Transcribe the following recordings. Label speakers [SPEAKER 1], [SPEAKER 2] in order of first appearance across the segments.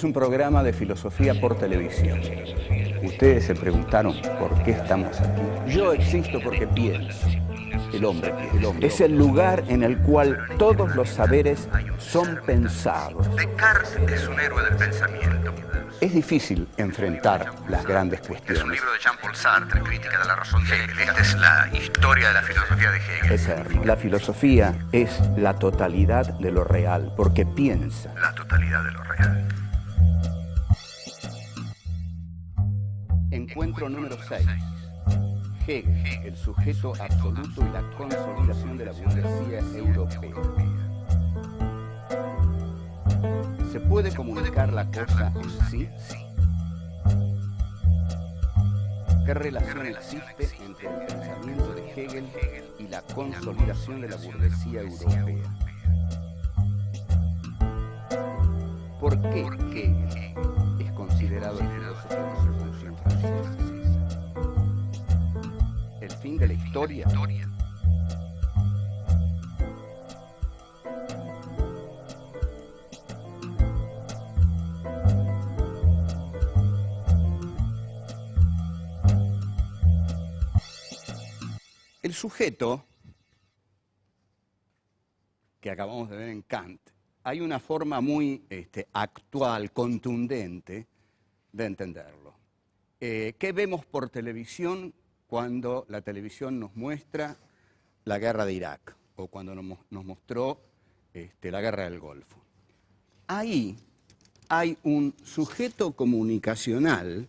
[SPEAKER 1] es un programa de filosofía por televisión. Ustedes se preguntaron por qué estamos aquí. Yo existo porque pienso. El hombre es el lugar en el cual todos los saberes son pensados.
[SPEAKER 2] Descartes es un héroe del pensamiento.
[SPEAKER 1] Es difícil enfrentar las grandes
[SPEAKER 2] Es un
[SPEAKER 1] cuestiones.
[SPEAKER 2] libro de Jean-Paul Sartre, Crítica de la razón de Hegel. Esta es la historia de la filosofía de Hegel.
[SPEAKER 1] Eterno. La filosofía es la totalidad de lo real, porque piensa.
[SPEAKER 2] La totalidad de lo real.
[SPEAKER 1] Encuentro número 6. Hegel, el sujeto absoluto y la consolidación de la burguesía europea. ¿Se puede comunicar la cosa en sí? ¿Qué relación existe entre el pensamiento de Hegel y la consolidación de la burguesía europea? ¿Por qué Hegel es considerado el filósofo de la Revolución Francesa? ¿El fin de la historia? El sujeto que acabamos de ver en Kant, hay una forma muy actual, contundente de entenderlo. ¿Qué vemos por televisión cuando la televisión nos muestra la guerra de Irak o cuando nos mostró la guerra del Golfo? Ahí hay un sujeto comunicacional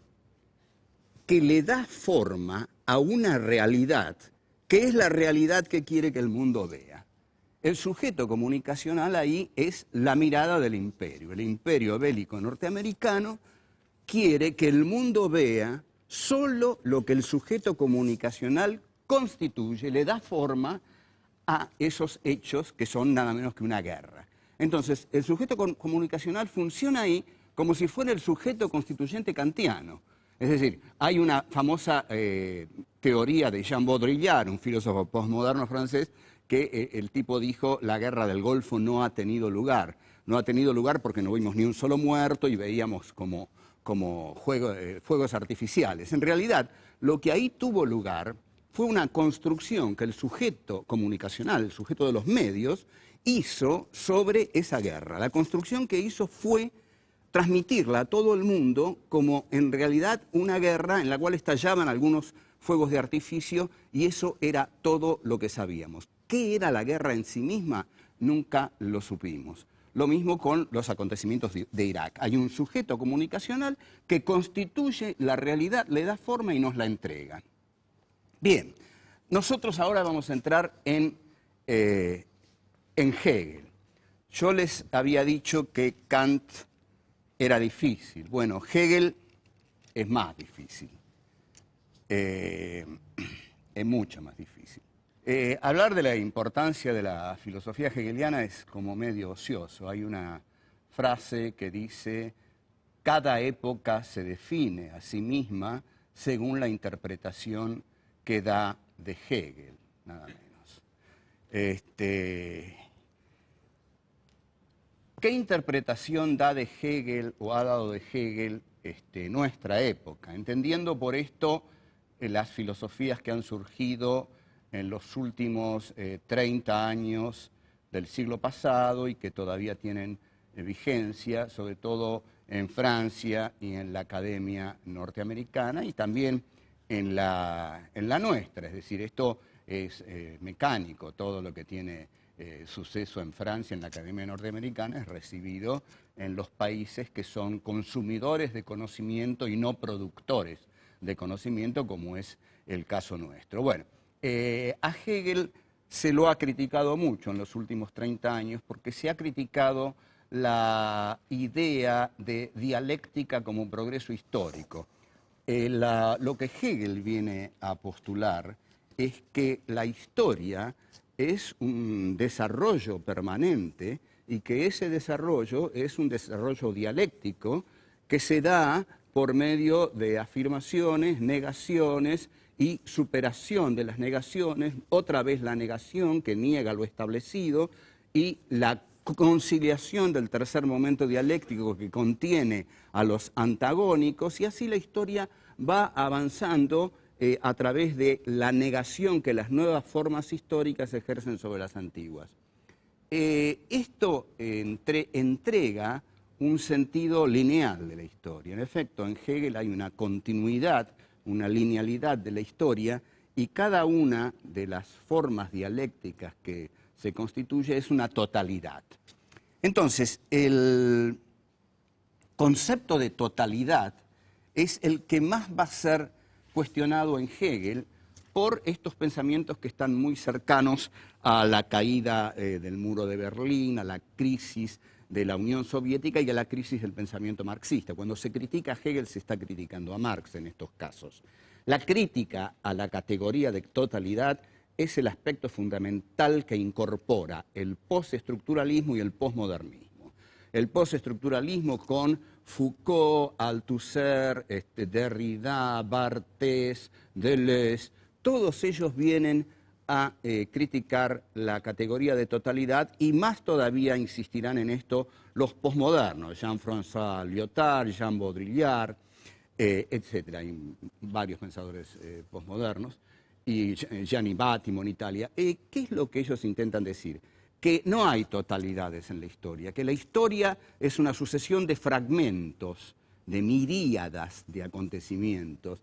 [SPEAKER 1] que le da forma a una realidad que es la realidad que quiere que el mundo vea. El sujeto comunicacional ahí es la mirada del imperio. El imperio bélico norteamericano quiere que el mundo vea solo lo que el sujeto comunicacional constituye, le da forma a esos hechos que son nada menos que una guerra. Entonces, el sujeto comunicacional funciona ahí como si fuera el sujeto constituyente kantiano. Es decir, hay una famosa teoría de Jean Baudrillard, un filósofo postmoderno francés, que el tipo dijo: la guerra del Golfo no ha tenido lugar. No ha tenido lugar porque no vimos ni un solo muerto y veíamos como fuegos artificiales. En realidad, lo que ahí tuvo lugar fue una construcción que el sujeto comunicacional, el sujeto de los medios, hizo sobre esa guerra. La construcción que hizo fue transmitirla a todo el mundo como en realidad una guerra en la cual estallaban algunos fuegos de artificio, y eso era todo lo que sabíamos. ¿Qué era la guerra en sí misma? Nunca lo supimos. Lo mismo con los acontecimientos de Irak. Hay un sujeto comunicacional que constituye la realidad, le da forma y nos la entrega. Bien, nosotros ahora vamos a entrar en Hegel. Yo les había dicho que Kant era difícil. Bueno, Hegel es más difícil. Es mucho más difícil. Hablar de la importancia de la filosofía hegeliana es como medio ocioso. Hay una frase que dice: cada época se define a sí misma según la interpretación que da de Hegel, nada menos. ¿Qué interpretación da de Hegel o ha dado de Hegel nuestra época? Entendiendo por esto las filosofías que han surgido en los últimos 30 años del siglo pasado y que todavía tienen vigencia, sobre todo en Francia y en la academia norteamericana y también en la nuestra. Es decir, esto es mecánico, todo lo que tiene suceso en Francia, en la academia norteamericana, es recibido en los países que son consumidores de conocimiento y no productores de conocimiento, como es el caso nuestro. Bueno, a Hegel se lo ha criticado mucho en los últimos 30 años porque se ha criticado la idea de dialéctica como progreso histórico. Lo que Hegel viene a postular es que la historia es un desarrollo permanente y que ese desarrollo es un desarrollo dialéctico que se da por medio de afirmaciones, negaciones y superación de las negaciones, otra vez la negación que niega lo establecido y la conciliación del tercer momento dialéctico que contiene a los antagónicos, y así la historia va avanzando a través de la negación que las nuevas formas históricas ejercen sobre las antiguas. Esto entrega un sentido lineal de la historia. En efecto, en Hegel hay una continuidad, una linealidad de la historia, y cada una de las formas dialécticas que se constituye es una totalidad. Entonces, el concepto de totalidad es el que más va a ser cuestionado en Hegel por estos pensamientos que están muy cercanos a la caída del muro de Berlín, a la crisis de la Unión Soviética y a la crisis del pensamiento marxista. Cuando se critica a Hegel, se está criticando a Marx en estos casos. La crítica a la categoría de totalidad es el aspecto fundamental que incorpora el postestructuralismo y el posmodernismo. El postestructuralismo con Foucault, Althusser, Derrida, Barthes, Deleuze, todos ellos vienen a criticar la categoría de totalidad, y más todavía insistirán en esto los posmodernos, Jean-François Lyotard, Jean Baudrillard, etc. Hay varios pensadores posmodernos, y Gianni Battimo en Italia. ¿Qué es lo que ellos intentan decir? Que no hay totalidades en la historia, que la historia es una sucesión de fragmentos, de miríadas de acontecimientos,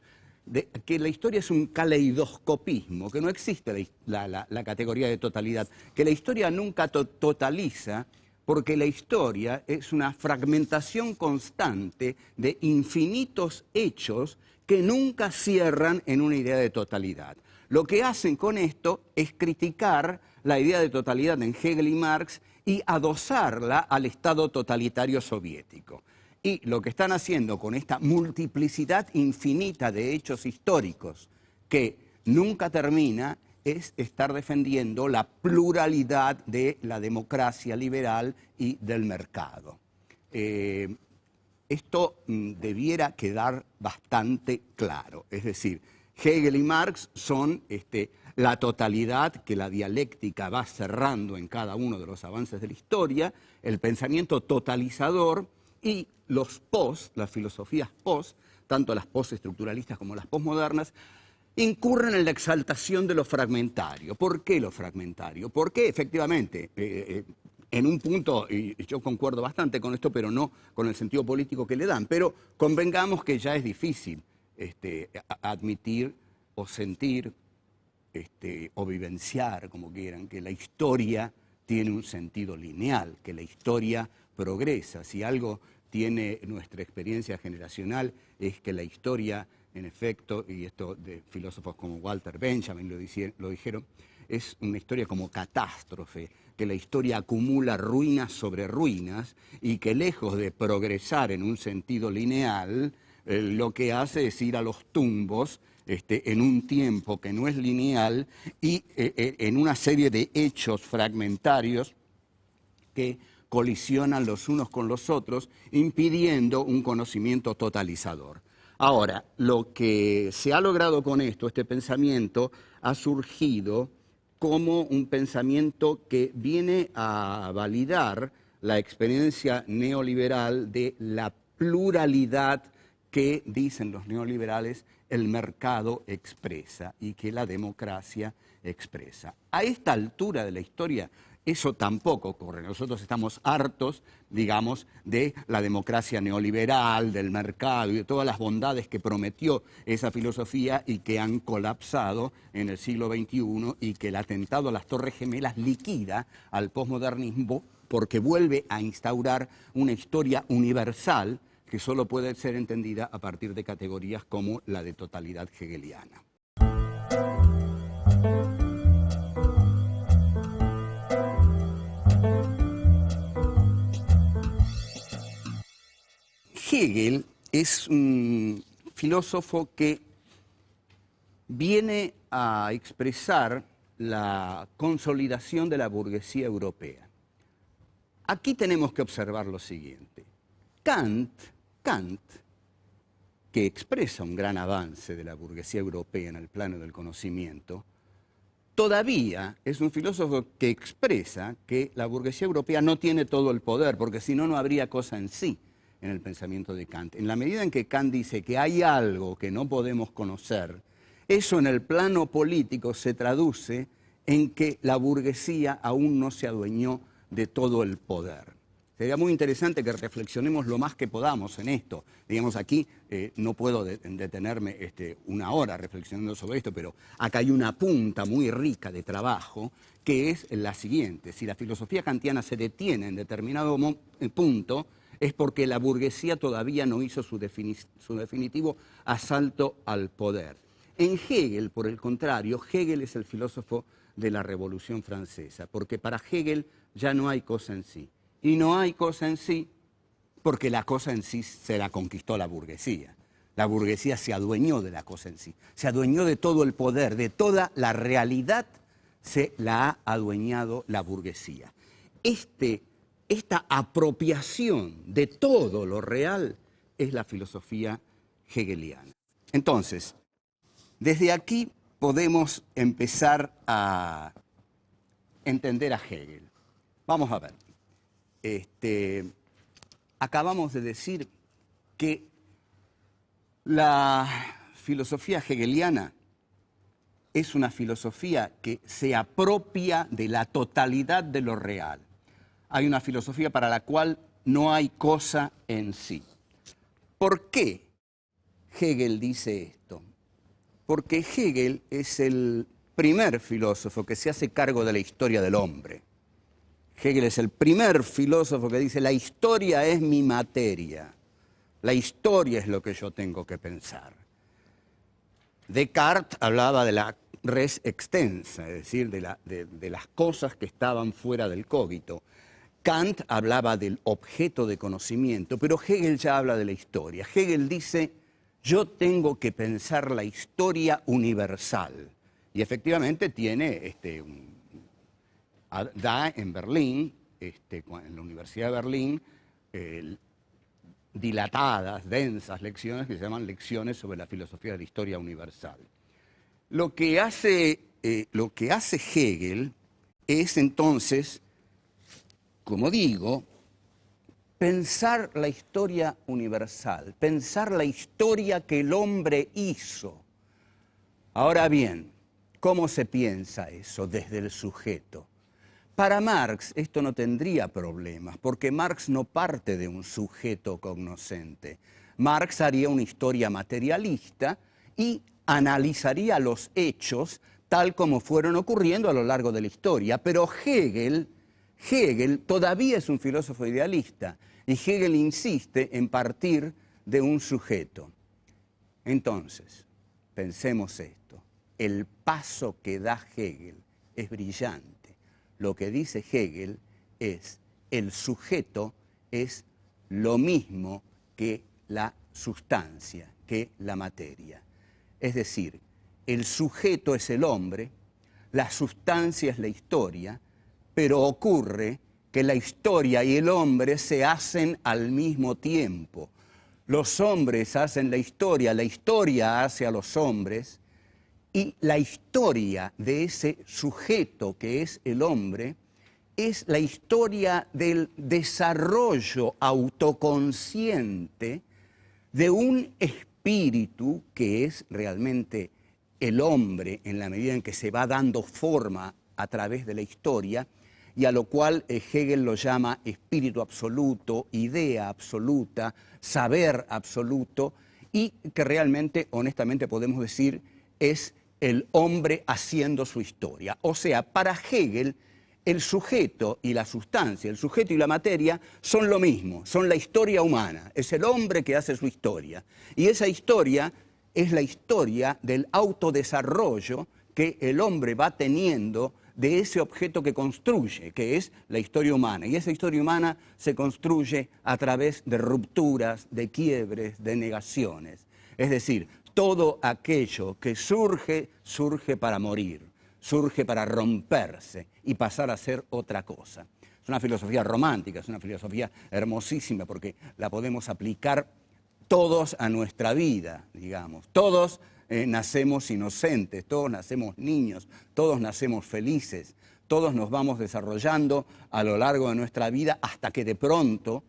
[SPEAKER 1] que la historia es un caleidoscopismo, que no existe la categoría de totalidad, que la historia nunca totaliza, porque la historia es una fragmentación constante de infinitos hechos que nunca cierran en una idea de totalidad. Lo que hacen con esto es criticar la idea de totalidad en Hegel y Marx y adosarla al Estado totalitario soviético. Y lo que están haciendo con esta multiplicidad infinita de hechos históricos que nunca termina es estar defendiendo la pluralidad de la democracia liberal y del mercado. Esto debiera quedar bastante claro. Es decir, Hegel y Marx son la totalidad que la dialéctica va cerrando en cada uno de los avances de la historia, el pensamiento totalizador, y los las filosofías post, tanto las postestructuralistas como las postmodernas, incurren en la exaltación de lo fragmentario. ¿Por qué lo fragmentario? Porque efectivamente, en un punto, y yo concuerdo bastante con esto, pero no con el sentido político que le dan, pero convengamos que ya es difícil admitir o sentir o vivenciar, como quieran, que la historia tiene un sentido lineal, que la historia progresa. Si algo tiene nuestra experiencia generacional es que la historia, en efecto, y esto de filósofos como Walter Benjamin lo dijeron, es una historia como catástrofe, que la historia acumula ruinas sobre ruinas y que lejos de progresar en un sentido lineal, lo que hace es ir a los tumbos en un tiempo que no es lineal y en una serie de hechos fragmentarios que colisionan los unos con los otros, impidiendo un conocimiento totalizador. Ahora, lo que se ha logrado con esto, este pensamiento, ha surgido como un pensamiento que viene a validar la experiencia neoliberal de la pluralidad que, dicen los neoliberales, el mercado expresa y que la democracia expresa. A esta altura de la historia, eso tampoco ocurre. Nosotros estamos hartos, digamos, de la democracia neoliberal, del mercado y de todas las bondades que prometió esa filosofía y que han colapsado en el siglo XXI, y que el atentado a las Torres Gemelas liquida al posmodernismo porque vuelve a instaurar una historia universal que solo puede ser entendida a partir de categorías como la de totalidad hegeliana. Hegel es un filósofo que viene a expresar la consolidación de la burguesía europea. Aquí tenemos que observar lo siguiente. Kant, que expresa un gran avance de la burguesía europea en el plano del conocimiento, todavía es un filósofo que expresa que la burguesía europea no tiene todo el poder, porque si no, no habría cosa en sí en el pensamiento de Kant. En la medida en que Kant dice que hay algo que no podemos conocer, eso en el plano político se traduce en que la burguesía aún no se adueñó de todo el poder. Sería muy interesante que reflexionemos lo más que podamos en esto. Digamos, aquí no puedo detenerme una hora reflexionando sobre esto, pero acá hay una punta muy rica de trabajo que es la siguiente. Si la filosofía kantiana se detiene en determinado punto, es porque la burguesía todavía no hizo su definitivo asalto al poder. En Hegel, por el contrario, Hegel es el filósofo de la Revolución Francesa, porque para Hegel ya no hay cosa en sí. Y no hay cosa en sí porque la cosa en sí se la conquistó la burguesía. La burguesía se adueñó de la cosa en sí, se adueñó de todo el poder, de toda la realidad se la ha adueñado la burguesía. Esta apropiación de todo lo real es la filosofía hegeliana. Entonces, desde aquí podemos empezar a entender a Hegel. Vamos a ver. Acabamos de decir que la filosofía hegeliana es una filosofía que se apropia de la totalidad de lo real. Hay una filosofía para la cual no hay cosa en sí. ¿Por qué Hegel dice esto? Porque Hegel es el primer filósofo que se hace cargo de la historia del hombre. Hegel es el primer filósofo que dice, la historia es mi materia, la historia es lo que yo tengo que pensar. Descartes hablaba de la res extensa, es decir, de las cosas que estaban fuera del cogito. Kant hablaba del objeto de conocimiento, pero Hegel ya habla de la historia. Hegel dice, yo tengo que pensar la historia universal. Y efectivamente tiene da en Berlín, en la Universidad de Berlín, dilatadas, densas lecciones que se llaman lecciones sobre la filosofía de la historia universal. Lo que hace Hegel es entonces, como digo, pensar la historia universal, pensar la historia que el hombre hizo. Ahora bien, ¿cómo se piensa eso desde el sujeto? Para Marx esto no tendría problemas, porque Marx no parte de un sujeto cognoscente. Marx haría una historia materialista y analizaría los hechos tal como fueron ocurriendo a lo largo de la historia. Pero Hegel todavía es un filósofo idealista y Hegel insiste en partir de un sujeto. Entonces, pensemos esto, el paso que da Hegel es brillante. Lo que dice Hegel es, el sujeto es lo mismo que la sustancia, que la materia. Es decir, el sujeto es el hombre, la sustancia es la historia, pero ocurre que la historia y el hombre se hacen al mismo tiempo. Los hombres hacen la historia hace a los hombres, y la historia de ese sujeto que es el hombre es la historia del desarrollo autoconsciente de un espíritu que es realmente el hombre en la medida en que se va dando forma a través de la historia y a lo cual Hegel lo llama espíritu absoluto, idea absoluta, saber absoluto y que realmente, honestamente podemos decir, es el hombre haciendo su historia. O sea, para Hegel, el sujeto y la sustancia, el sujeto y la materia son lo mismo, son la historia humana, es el hombre que hace su historia. Y esa historia es la historia del autodesarrollo que el hombre va teniendo de ese objeto que construye, que es la historia humana. Y esa historia humana se construye a través de rupturas, de quiebres, de negaciones. Es decir, todo aquello que surge, surge para morir, surge para romperse y pasar a ser otra cosa. Es una filosofía romántica, es una filosofía hermosísima porque la podemos aplicar todos a nuestra vida, digamos. Todos nacemos inocentes, todos nacemos niños, todos nacemos felices, todos nos vamos desarrollando a lo largo de nuestra vida hasta que de pronto,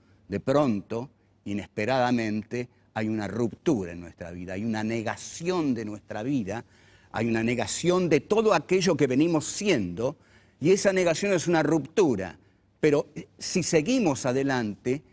[SPEAKER 1] inesperadamente, hay una ruptura en nuestra vida, hay una negación de nuestra vida, hay una negación de todo aquello que venimos siendo, y esa negación es una ruptura. Pero si seguimos adelante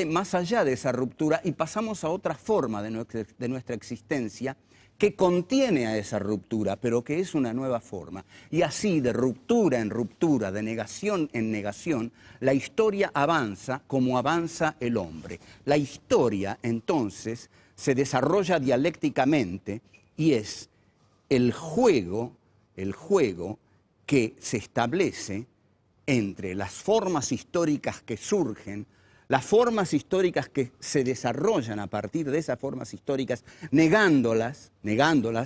[SPEAKER 1] más allá de esa ruptura y pasamos a otra forma de nuestra existencia que contiene a esa ruptura, pero que es una nueva forma. Y así, de ruptura en ruptura, de negación en negación, la historia avanza como avanza el hombre. La historia, entonces, se desarrolla dialécticamente y es el juego que se establece entre las formas históricas que surgen, las formas históricas que se desarrollan a partir de esas formas históricas, negándolas,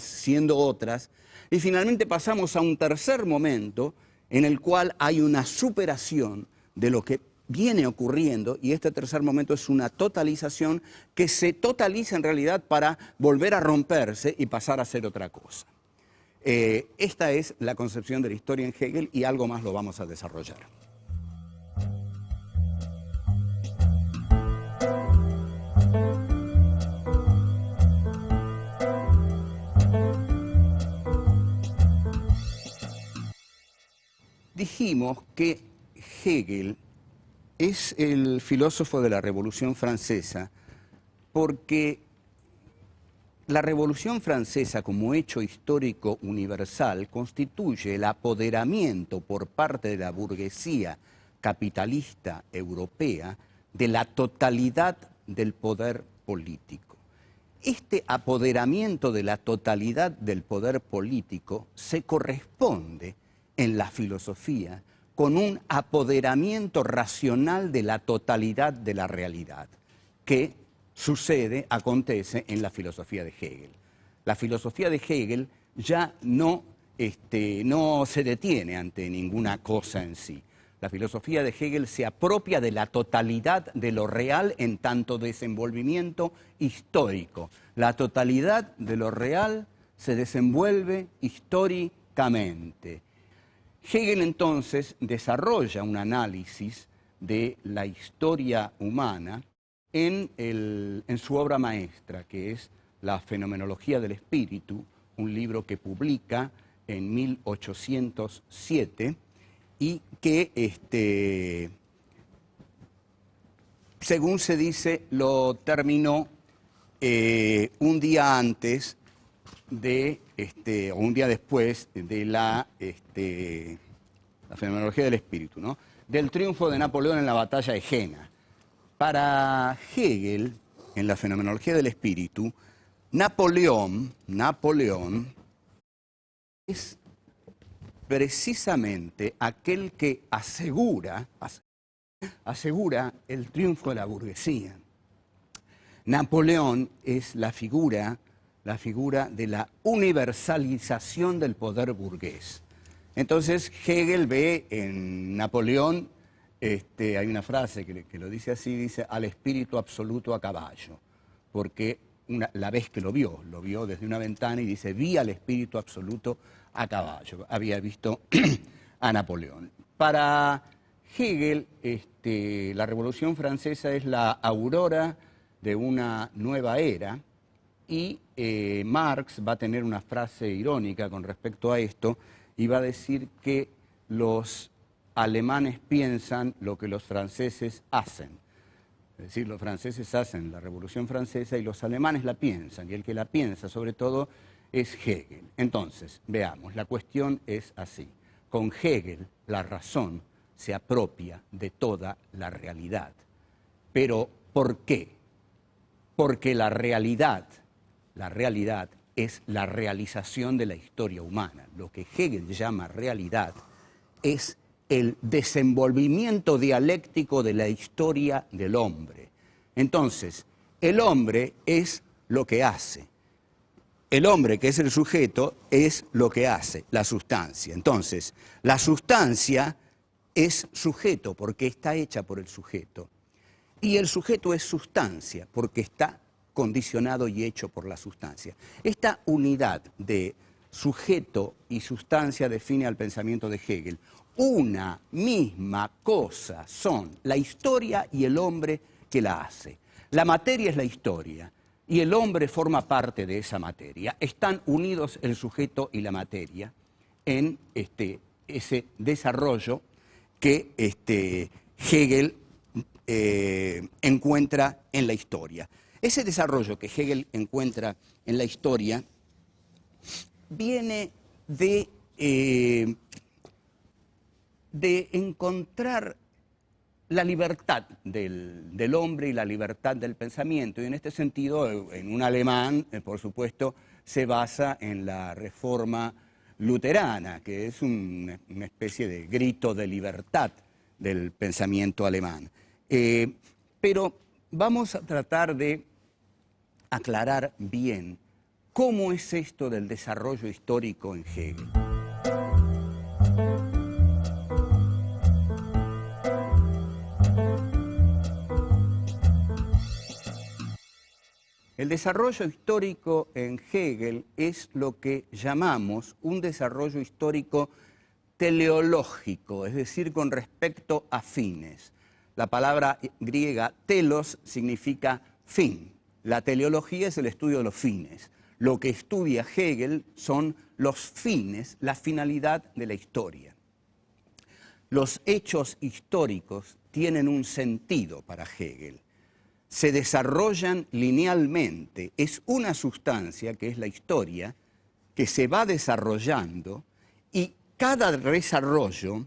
[SPEAKER 1] siendo otras, y finalmente pasamos a un tercer momento en el cual hay una superación de lo que viene ocurriendo, y este tercer momento es una totalización que se totaliza en realidad para volver a romperse y pasar a ser otra cosa. Esta es la concepción de la historia en Hegel y algo más lo vamos a desarrollar. Dijimos que Hegel es el filósofo de la Revolución Francesa porque la Revolución Francesa, como hecho histórico universal, constituye el apoderamiento por parte de la burguesía capitalista europea de la totalidad del poder político. Este apoderamiento de la totalidad del poder político se corresponde en la filosofía con un apoderamiento racional de la totalidad de la realidad, que acontece en la filosofía de Hegel. La filosofía de Hegel ya no se detiene ante ninguna cosa en sí. La filosofía de Hegel se apropia de la totalidad de lo real en tanto desenvolvimiento histórico. La totalidad de lo real se desenvuelve históricamente. Hegel entonces desarrolla un análisis de la historia humana en su obra maestra, que es La Fenomenología del Espíritu, un libro que publica en 1807 y que, según se dice, lo terminó un día antes o un día después de la Fenomenología del Espíritu, ¿no?, del triunfo de Napoleón en la batalla de Jena. Para Hegel, en la Fenomenología del Espíritu, Napoleón es precisamente aquel que asegura el triunfo de la burguesía. Napoleón es la figura de la universalización del poder burgués. Entonces Hegel ve en Napoleón, hay una frase que lo dice así, dice al espíritu absoluto a caballo, porque la vez que lo vio desde una ventana y dice, vi al espíritu absoluto a caballo, había visto a Napoleón. Para Hegel, la Revolución Francesa es la aurora de una nueva era y Marx va a tener una frase irónica con respecto a esto y va a decir que los alemanes piensan lo que los franceses hacen. Es decir, los franceses hacen la Revolución Francesa y los alemanes la piensan, y el que la piensa sobre todo es Hegel. Entonces, veamos, la cuestión es así. Con Hegel, la razón se apropia de toda la realidad. Pero, ¿por qué? Porque la realidad es la realización de la historia humana. Lo que Hegel llama realidad es el desenvolvimiento dialéctico de la historia del hombre. Entonces, el hombre es lo que hace. El hombre, que es el sujeto, es lo que hace, la sustancia. Entonces, la sustancia es sujeto porque está hecha por el sujeto. Y el sujeto es sustancia porque está condicionado y hecho por la sustancia. Esta unidad de sujeto y sustancia define al pensamiento de Hegel. Una misma cosa son la historia y el hombre que la hace. La materia es la historia y el hombre forma parte de esa materia. Están unidos el sujeto y la materia en ese desarrollo que Hegel encuentra en la historia. Ese desarrollo que Hegel encuentra en la historia viene de encontrar la libertad del hombre y la libertad del pensamiento. Y en este sentido, en un alemán, por supuesto, se basa en la reforma luterana, que es una especie de grito de libertad del pensamiento alemán. Pero vamos a tratar de aclarar bien cómo es esto del desarrollo histórico en Hegel. El desarrollo histórico en Hegel es lo que llamamos un desarrollo histórico teleológico, es decir, con respecto a fines. La palabra griega telos significa fin. La teleología es el estudio de los fines. Lo que estudia Hegel son los fines, la finalidad de la historia. Los hechos históricos tienen un sentido para Hegel. Se desarrollan linealmente. Es una sustancia, que es la historia, que se va desarrollando y cada desarrollo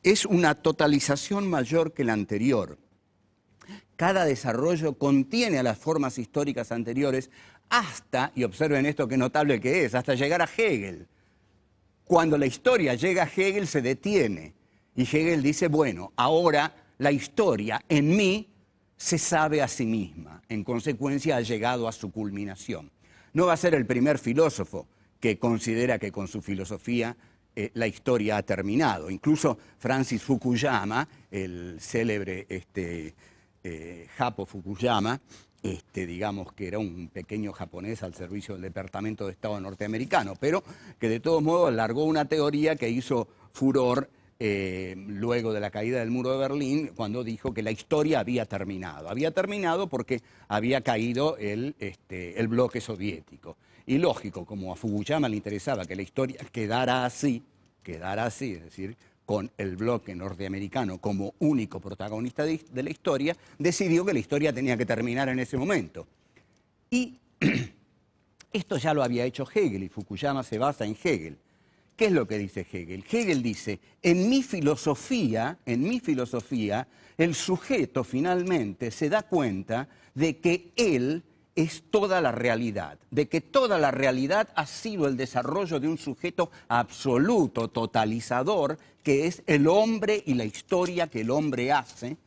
[SPEAKER 1] es una totalización mayor que la anterior. Cada desarrollo contiene a las formas históricas anteriores hasta, y observen esto qué notable que es, hasta llegar a Hegel. Cuando la historia llega a Hegel se detiene y Hegel dice, bueno, ahora la historia en mí se sabe a sí misma, en consecuencia ha llegado a su culminación. No va a ser el primer filósofo que considera que con su filosofía la historia ha terminado. Incluso Francis Fukuyama, el célebre Japo Fukuyama, digamos que era un pequeño japonés al servicio del Departamento de Estado norteamericano, pero que de todos modos largó una teoría que hizo furor luego de la caída del muro de Berlín, cuando dijo que la historia había terminado. Había terminado porque había caído el bloque soviético. Y lógico, como a Fukuyama le interesaba que la historia quedara así, es decir, con el bloque norteamericano como único protagonista de la historia, decidió que la historia tenía que terminar en ese momento. Y esto ya lo había hecho Hegel, y Fukuyama se basa en Hegel. ¿Qué es lo que dice Hegel? Hegel dice, en mi filosofía, el sujeto finalmente se da cuenta de que él es toda la realidad, de que toda la realidad ha sido el desarrollo de un sujeto absoluto, totalizador, que es el hombre y la historia que el hombre hace,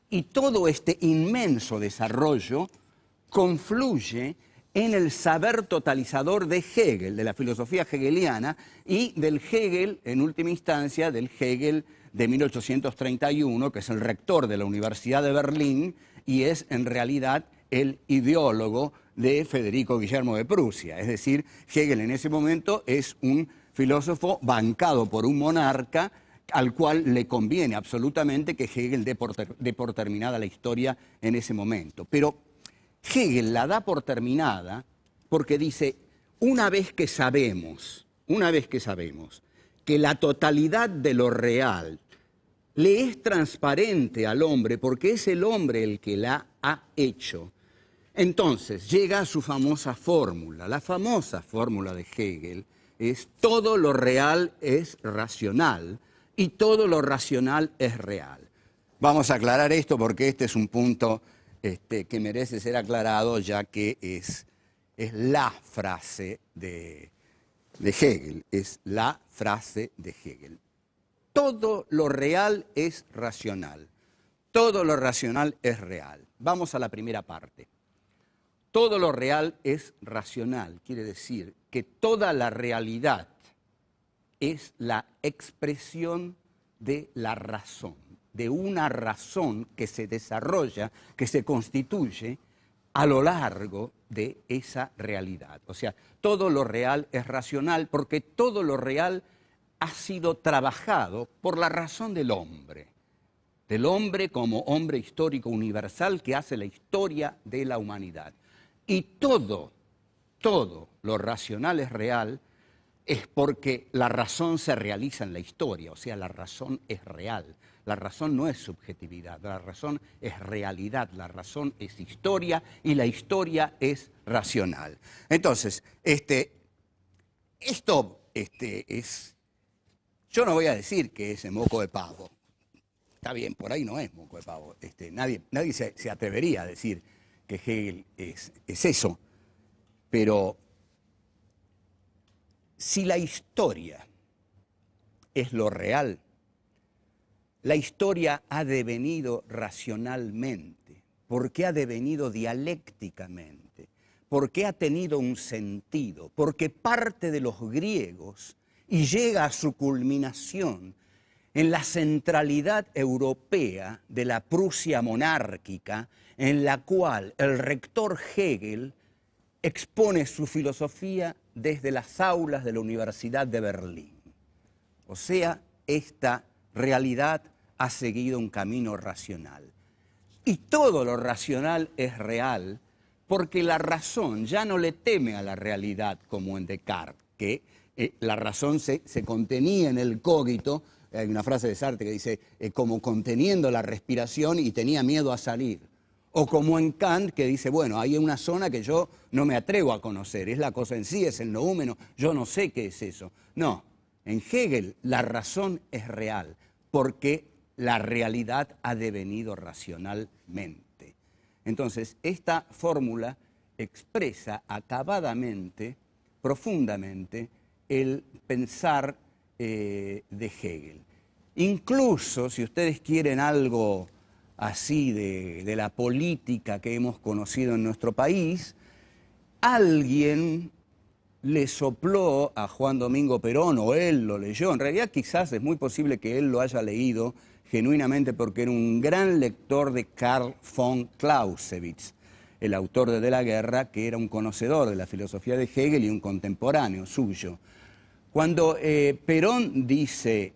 [SPEAKER 1] y todo este inmenso desarrollo confluye en el saber totalizador de Hegel, de la filosofía hegeliana, y del Hegel, en última instancia, del Hegel de 1831, que es el rector de la Universidad de Berlín, y es en realidad el ideólogo de Federico Guillermo de Prusia. Es decir, Hegel en ese momento es un filósofo bancado por un monarca al cual le conviene absolutamente que Hegel dé por terminada la historia en ese momento. Pero Hegel la da por terminada porque dice, una vez que sabemos que la totalidad de lo real le es transparente al hombre porque es el hombre el que la ha hecho, entonces llega a su famosa fórmula. La famosa fórmula de Hegel es todo lo real es racional y todo lo racional es real. Vamos a aclarar esto porque este es un punto que merece ser aclarado, ya que es la frase de Hegel, es la frase de Hegel. Todo lo real es racional, todo lo racional es real. Vamos a la primera parte. Todo lo real es racional, quiere decir que toda la realidad es la expresión de la razón, de una razón que se desarrolla, que se constituye a lo largo de esa realidad. O sea, todo lo real es racional porque todo lo real ha sido trabajado por la razón del hombre como hombre histórico universal que hace la historia de la humanidad. Y todo lo racional es real es porque la razón se realiza en la historia, o sea, la razón es real. La razón no es subjetividad, la razón es realidad, la razón es historia y la historia es racional. Entonces, esto es... Yo no voy a decir que es moco de pavo. Está bien, por ahí no es moco de pavo. Nadie se atrevería a decir que Hegel es eso. Pero si la historia es lo real, la historia ha devenido racionalmente, porque ha devenido dialécticamente, porque ha tenido un sentido, porque parte de los griegos y llega a su culminación en la centralidad europea de la Prusia monárquica, en la cual el rector Hegel expone su filosofía desde las aulas de la Universidad de Berlín. O sea, esta realidad ha seguido un camino racional. Y todo lo racional es real porque la razón ya no le teme a la realidad como en Descartes, que la razón se contenía en el cogito. Hay una frase de Sartre que dice, como conteniendo la respiración y tenía miedo a salir. O como en Kant, que dice, bueno, hay una zona que yo no me atrevo a conocer, es la cosa en sí, es el noúmeno, yo no sé qué es eso. No, en Hegel la razón es real, porque la realidad ha devenido racionalmente. Entonces, esta fórmula expresa acabadamente, profundamente, el pensar de Hegel. Incluso, si ustedes quieren algo así de la política que hemos conocido en nuestro país, alguien le sopló a Juan Domingo Perón, o él lo leyó. En realidad quizás es muy posible que él lo haya leído genuinamente porque era un gran lector de Karl von Clausewitz, el autor de la Guerra, que era un conocedor de la filosofía de Hegel y un contemporáneo suyo. Cuando Perón dice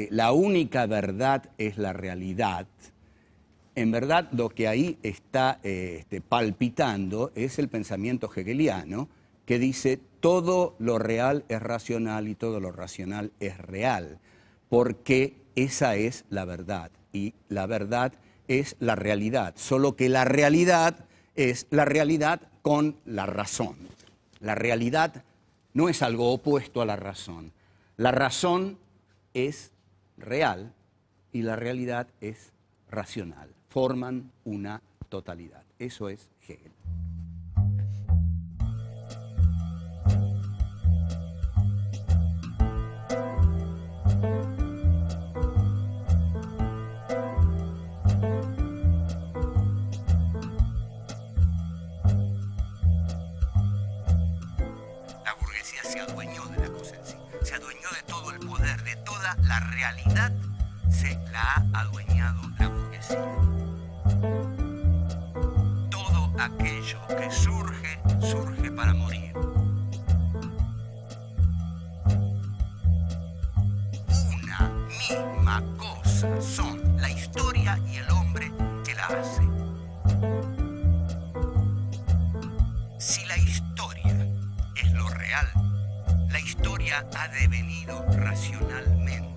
[SPEAKER 1] la única verdad es la realidad, en verdad lo que ahí está palpitando es el pensamiento hegeliano que dice todo lo real es racional y todo lo racional es real, porque esa es la verdad y la verdad es la realidad, solo que la realidad es la realidad con la razón. La realidad no es algo opuesto a la razón. La razón es real y la realidad es racional. Forman una totalidad. Eso es Hegel.
[SPEAKER 2] La burguesía se adueñó de la cosa en sí, se adueñó de todo el poder, de toda la realidad, se la ha adueñado la burguesía. Todo aquello que surge, surge para morir. Una misma cosa son la historia y el hombre que la hace. Si la historia es lo real, la historia ha devenido racionalmente.